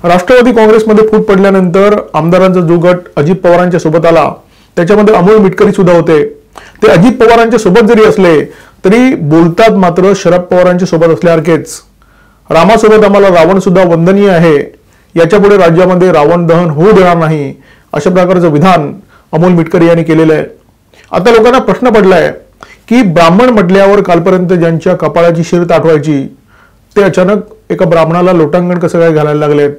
राष्ट्रवादी काँग्रेसमध्ये फूट पडल्यानंतर आमदारांचा जो गट अजित पवारांच्या सोबत आला त्याच्यामध्ये अमोल मिटकरी सुद्धा होते। ते अजित पवारांच्या सोबत जरी असले तरी बोलतात मात्र शरद पवारांच्या सोबत असल्यासारखेच। रामासोबत आम्हाला रावण सुद्धा वंदनीय आहे, याच्यापुढे राज्यामध्ये रावण दहन होऊ देणार नाही, अशा प्रकारचं विधान अमोल मिटकरी यांनी केलेलं आहे। आता लोकांना प्रश्न पडलाय की ब्राह्मण म्हटल्यावर कालपर्यंत ज्यांच्या कपाळाची शिर ताटवायची ते अचानक एका ब्राह्मणाला लोटांगण कसं काय घालायला लागलेत,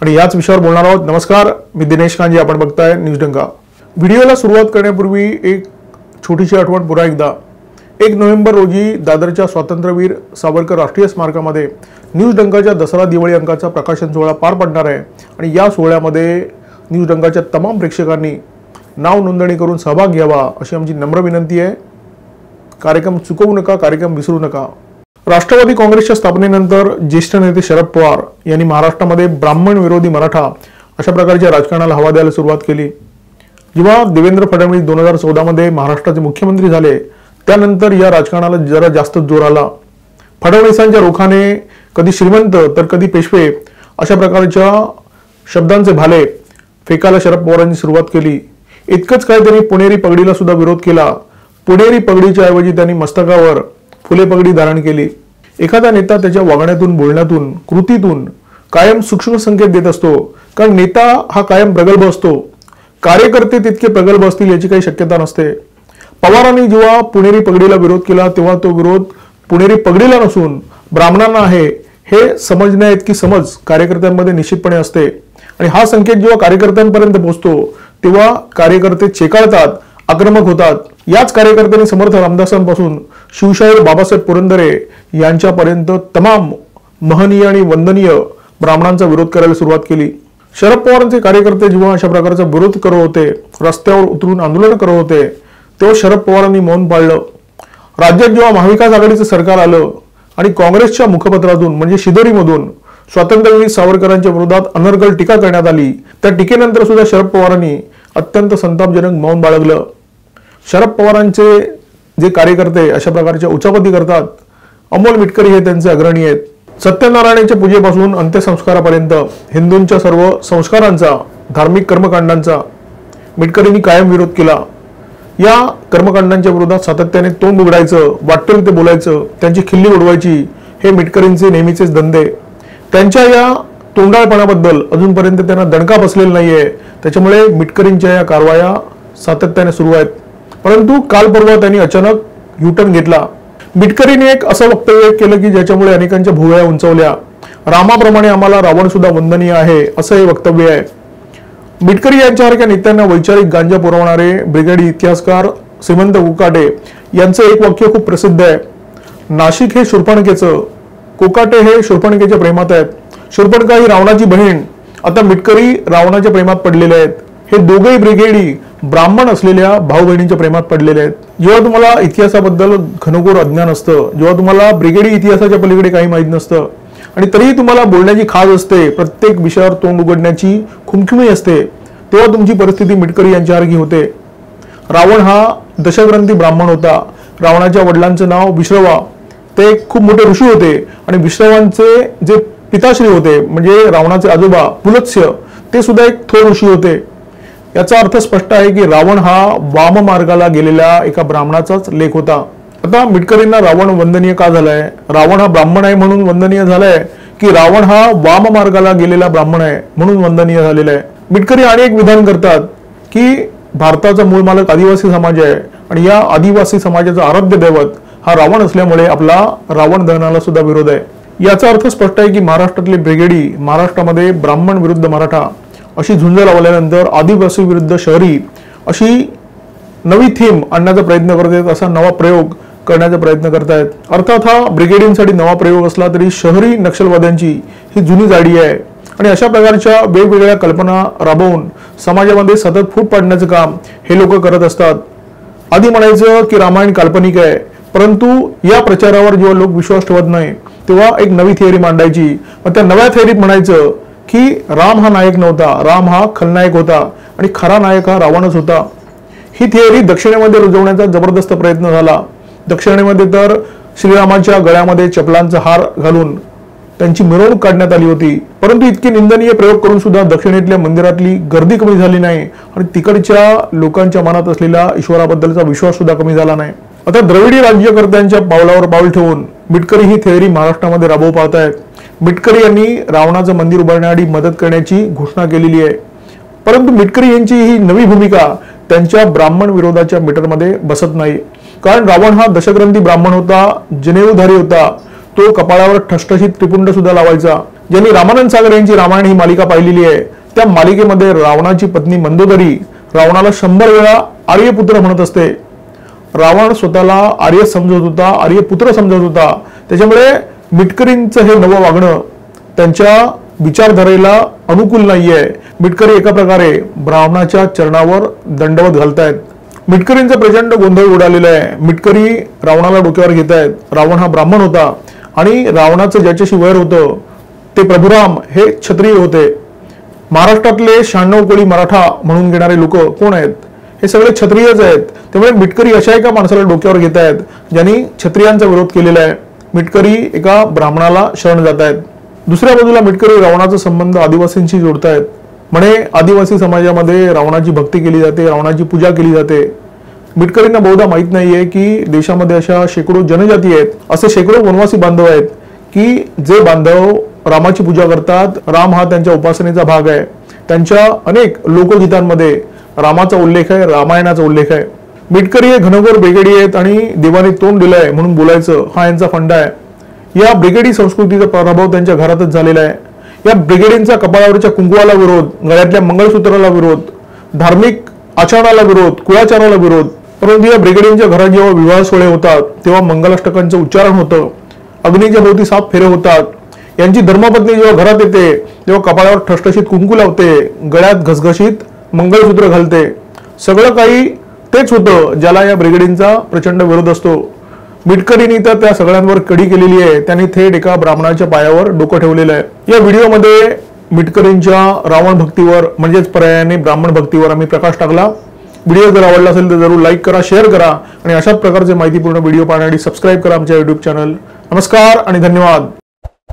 आणि याच विषयावर बोलणार आहोत। नमस्कार, मी दिनेश कांजी, आपण बघताय न्यूज डंका। व्हिडिओला सुरुवात करण्यापूर्वी एक छोटीशी आठवण पुन्हा एकदा। 1 नोव्हेंबर रोजी दादरच्या स्वातंत्र्यवीर सावरकर राष्ट्रीय स्मारकामध्ये न्यूज डंकाच्या दसरा दिवाळी अंकाचा प्रकाशन सोहळा पार पडणार आहे, आणि या सोहळ्यामध्ये न्यूज डंकाच्या तमाम प्रेक्षकांनी नाव नोंदणी करून सहभाग घ्यावा अशी आमची नम्र विनंती आहे। कार्यक्रम चुकवू नका, कार्यक्रम विसरू नका। राष्ट्रवादी काँग्रेसच्या स्थापनेनंतर ज्येष्ठ नेते शरद पवार यांनी महाराष्ट्रामध्ये ब्राह्मण विरोधी मराठा अशा प्रकारच्या राजकारणाला हवा द्यायला सुरुवात केली। जेव्हा देवेंद्र फडणवीस 2014 मध्ये महाराष्ट्राचे मुख्यमंत्री झाले त्यानंतर या राजकारणाला जरा जास्त जोर आला। फडणवीसांच्या रोखाने कधी श्रीमंत तर कधी पेशवे अशा प्रकारच्या शब्दांचे भाले फेकायला शरद पवारांनी सुरुवात केली। इतकंच काय, त्यांनी पुणेरी पगडीला सुद्धा विरोध केला। पुणेरी पगडीच्या ऐवजी त्यांनी मस्तकावर फुले पगडी धारण केली। एखादा नेता त्याच्या वागण्यातून, बोलण्यातून, कृतीतून कायम सूक्ष्म संकेत देत असतो, कारण नेता हा कायम प्रगल्भ असतो। कार्यकर्ते तितके प्रगल्भ असतील याची काही शक्यता नसते। पवारांनी जेव्हा पुणेरी पगडीला विरोध केला तेव्हा तो विरोध पुणेरी पगडीला नसून ब्राह्मणांना आहे हे समजण्या इतकी समज कार्यकर्त्यांमध्ये निश्चितपणे असते, आणि हा संकेत जेव्हा कार्यकर्त्यांपर्यंत पोहोचतो तेव्हा कार्यकर्ते चेकाळतात, आक्रमक होतात। याच कार्यकर्त्यांनी समर्थ रामदासांपासून शिवशाहीर बाबासाहेब पुरंदरे यांच्यापर्यंत तमाम महनीय आणि वंदनीय ब्राह्मणांचा विरोध करायला सुरुवात केली। शरद पवारांचे कार्यकर्ते जेव्हा अशा प्रकारचा विरोध करत होते, रस्त्यावर उतरून आंदोलन करत होते, तेव्हा शरद पवारांनी मौन पाळलं। राज्यात जेव्हा महाविकास आघाडीचं सरकार आलं आणि काँग्रेसच्या मुखपत्रातून म्हणजे शिदोरीमधून स्वातंत्र्यवीर सावरकरांच्या विरोधात अनर्गल टीका करण्यात आली, त्या टीकेनंतर सुद्धा शरद पवारांनी अत्यंत संतापजनक मौन बाळगलं। शरद पवारांचे जे कार्यकर्ते अशा प्रकारच्या उचापती करतात, अमोल मिटकरी हे त्यांचे अग्रणी आहेत। सत्यनारायणाच्या पूजेपासून अंत्यसंस्कारापर्यंत हिंदूंच्या सर्व संस्कारांचा, धार्मिक कर्मकांडांचा मिटकरींनी कायम विरोध केला। या कर्मकांडांच्या विरोधात सातत्याने तोंड उघडायचं, वाटेल ते बोलायचं, त्यांची खिल्ली उडवायची हे मिटकरींचे नेहमीचेच धंदे। त्यांच्या या तोंडाळपणाबद्दल अजूनपर्यंत त्यांना दणका बसलेला नाहीये, त्याच्यामुळे मिटकरींच्या या कारवाया सातत्याने सुरू आहेत। परंतु काल परवा त्यांनी अचानक युटर्न घेतला। मिटकरीने एक असं वक्तव्य केलं की ज्याच्यामुळे अनेकांच्या भुवया उंचावल्या। रामाप्रमाणे आम्हाला रावण सुद्धा वंदनीय आहे असं हे वक्तव्य आहे। मिटकरी यांच्यासारख्या नेत्यांना वैचारिक गांजा पुरवणारे ब्रिगेडी इतिहासकार श्रीमंत कोकाटे यांचं एक वाक्य खूप प्रसिद्ध आहे, नाशिक हे शूर्पणखेचं, कोकाटे हे शूर्पणखेच्या प्रेमात आहेत। शूर्पणखा ही रावणाची बहीण, आता मिटकरी रावणाच्या प्रेमात पडलेले आहेत। हे दोघेही ब्रिगेडी ब्राह्मण असलेल्या भाऊ बहिणींच्या प्रेमात पडलेले आहेत। जेव्हा तुम्हाला इतिहासाबद्दल घनघोर अज्ञान असतं, जेव्हा तुम्हाला ब्रिगेडी इतिहासाच्या पलीकडे काही माहीत नसतं आणि तरीही तुम्हाला बोलण्याची खाज असते, प्रत्येक विषयावर तोंड उघडण्याची खुमखुमी असते, तेव्हा तुमची परिस्थिती मिटकरी यांच्यासारखी होते। रावण हा दशग्रंथी ब्राह्मण होता। रावणाच्या वडिलांचं नाव विश्रवा, ते खूप मोठे ऋषी होते, आणि विश्रवांचे जे पिताश्री होते म्हणजे रावणाचे आजोबा पुलत्स्य ते सुद्धा एक थोर ऋषी होते। याचा अर्थ स्पष्ट आहे की रावण हा वाम मार्गाला गेलेल्या एका ब्राह्मणाचाच लेख होता। आता मिटकरींना रावण वंदनीय का झालाय? रावण हा ब्राह्मण आहे म्हणून वंदनीय झालाय, की रावण हा वाम मार्गाला गेलेला ब्राह्मण आहे म्हणून वंदनीय झालेला आहे? मिटकरी आणि एक विधान करतात की भारताचा मूळ मालक आदिवासी समाज आहे, आणि या आदिवासी समाजाचा आराध्य दैवत हा रावण असल्यामुळे आपला रावण दहनाला सुद्धा विरोध आहे। याचा अर्थ स्पष्ट आहे की महाराष्ट्रातली ब्रिगेडी महाराष्ट्रामध्ये ब्राह्मण विरुद्ध मराठा अशी झुंज लावल्यानंतर आदिवासी विरुद्ध शहरी अशी नवी थीम आणण्याचा प्रयत्न करत आहेत, असा नवा प्रयोग करण्याचा प्रयत्न करतायत। अर्थात हा ब्रिगेडींसाठी नवा प्रयोग असला तरी शहरी नक्षलवाद्यांची ही जुनी जाडी आहे, आणि अशा प्रकारच्या वेगवेगळ्या कल्पना राबवून समाजामध्ये सतत फूट पाडण्याचं काम हे लोक करत असतात। आधी म्हणायचं की रामायण काल्पनिक आहे, परंतु या प्रचारावर जेव्हा लोक विश्वास ठेवत नाही तेव्हा एक नवी थिअरी मांडायची, मग त्या नव्या थिअरीत म्हणायचं की राम हा नायक नव्हता, राम हा खलनायक होता आणि खरा नायक हा रावणच होता। ही थिअरी दक्षिणेमध्ये रुजवण्याचा जबरदस्त प्रयत्न झाला। दक्षिणेमध्ये तर श्रीरामाच्या गळ्यामध्ये चपलांचा हार घालून त्यांची मिरवणूक काढण्यात आली होती। परंतु इतके निंदनीय प्रयोग करून सुद्धा दक्षिणेतल्या मंदिरातली गर्दी कमी झाली नाही आणि तिकडच्या लोकांच्या मनात असलेला ईश्वराबद्दलचा विश्वास सुद्धा कमी झाला नाही। आता द्रविडी राज्यकर्त्यांच्या पावलावर पाऊल ठेवून मिटकरी ही थेअरी महाराष्ट्रामध्ये राबवू पाहतायत। मिटकरी यांनी रावणाचं मंदिर उभारण्यासाठी मदत करण्याची घोषणा केलेली आहे। परंतु मिटकरी यांची ही नवी भूमिका त्यांच्या ब्राह्मण विरोधाच्या मीटरमध्ये बसत नाही, कारण रावण हा दशग्रंथी ब्राह्मण होता, जनेऊधारी होता। तो कपाळावर ठसठशीत त्रिपुंड सुद्धा लावायचा। ज्यांनी रामानंद सागर यांची रामायण ही मालिका पाहिलेली आहे, त्या मालिकेमध्ये रावणाची पत्नी मंदोदरी रावणाला 100 वेळा आर्यपुत्र म्हणत असते। रावण स्वतःला आर्य समजत होता, आर्यपुत्र समजत होता। त्याच्यामुळे मिटकरींचं हे नवं वागणं त्यांच्या विचारधारेला अनुकूल नाहीये। मिटकरी एका प्रकारे ब्राह्मणाच्या चरणावर दंडवत घालतायत। मिटकरींचा प्रचंड गोंधळ उडालेला आहे। मिटकरी रावणाला डोक्यावर घेत आहेत। रावण हा ब्राह्मण होता आणि रावणाचं ज्याच्याशी वैर होतं ते प्रभुराम हे क्षत्रिय होते। महाराष्ट्रातले 96 कोळी मराठा म्हणून घेणारे लोक कोण आहेत? हे सगळे क्षत्रियच आहेत। त्यामुळे मिटकरी अशा एका माणसाला डोक्यावर घेत आहेत ज्यांनी क्षत्रियांचा विरोध केलेला आहे। मिटकरी एका ब्राह्मणाला शरण जात आहेत। दुसऱ्या बाजूला मिटकरी रावणाचा संबंध आदिवासींशी जोडतायत। म्हणे आदिवासी समाजामध्ये रावणाची भक्ती केली जाते, रावणाची पूजा केली जाते। मिटकरींना बहुधा माहित नाहीये की देशामध्ये अशा शेकडो जनजाती आहेत, असे शेकडो वनवासी बांधव आहेत की जे बांधव रामाची पूजा करतात। राम हा त्यांच्या उपासनेचा भाग आहे। त्यांच्या अनेक लोकगीतांमध्ये रामाचा उल्लेख आहे, रामायणाचा उल्लेख आहे। मिटकरी हे घनघोर ब्रिगेडी आहेत आणि देवाने तोंड दिलंय म्हणून बोलायचं हा यांचा फंडा आहे। या ब्रिगेडी संस्कृतीचा प्रभाव त्यांच्या घरातच झालेला आहे। या ब्रिगेडींचा कपाळावरच्या कुंकवाला विरोध, गळ्यातल्या मंगळसूत्राला विरोध, धार्मिक आचरणाला विरोध, कुळाचाराला विरोध। परंतु या ब्रिगेडींच्या घरात जेव्हा विवाह सोहळे होतात तेव्हा मंगलाष्टकांचं उच्चारण होतं, अग्नीच्या भोवती 7 फेरे होतात। यांची धर्मपत्नी जेव्हा घरात येते तेव्हा कपाळावर ठसठशीत कुंकू लावते, गळ्यात घसघशीत मंगळसूत्र घालते। सगळं काही तेच होतं ज्याला या ब्रिगेडींचा प्रचंड विरोध असतो। मिटकरींनी तर त्या सगळ्यांवर कडी केलेली आहे। त्यांनी थेट एका ब्राह्मणाच्या पायावर डोकं ठेवलेलं आहे। या व्हिडिओमध्ये मिटकरींच्या रावण भक्तीवर म्हणजेच पर्यायाने ब्राह्मण भक्तीवर आम्ही प्रकाश टाकला। व्हिडिओ जर आवडला असेल तर जरूर लाईक करा, शेअर करा आणि अशाच प्रकारचे माहितीपूर्ण व्हिडिओ पाहण्यासाठी सबस्क्राईब करा आमच्या YouTube चॅनल। नमस्कार आणि धन्यवाद।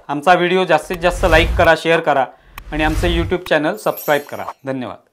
आमचा व्हिडिओ जास्तीत जास्त लाईक करा, शेअर करा आणि आमचे YouTube चॅनल सबस्क्राईब करा। धन्यवाद।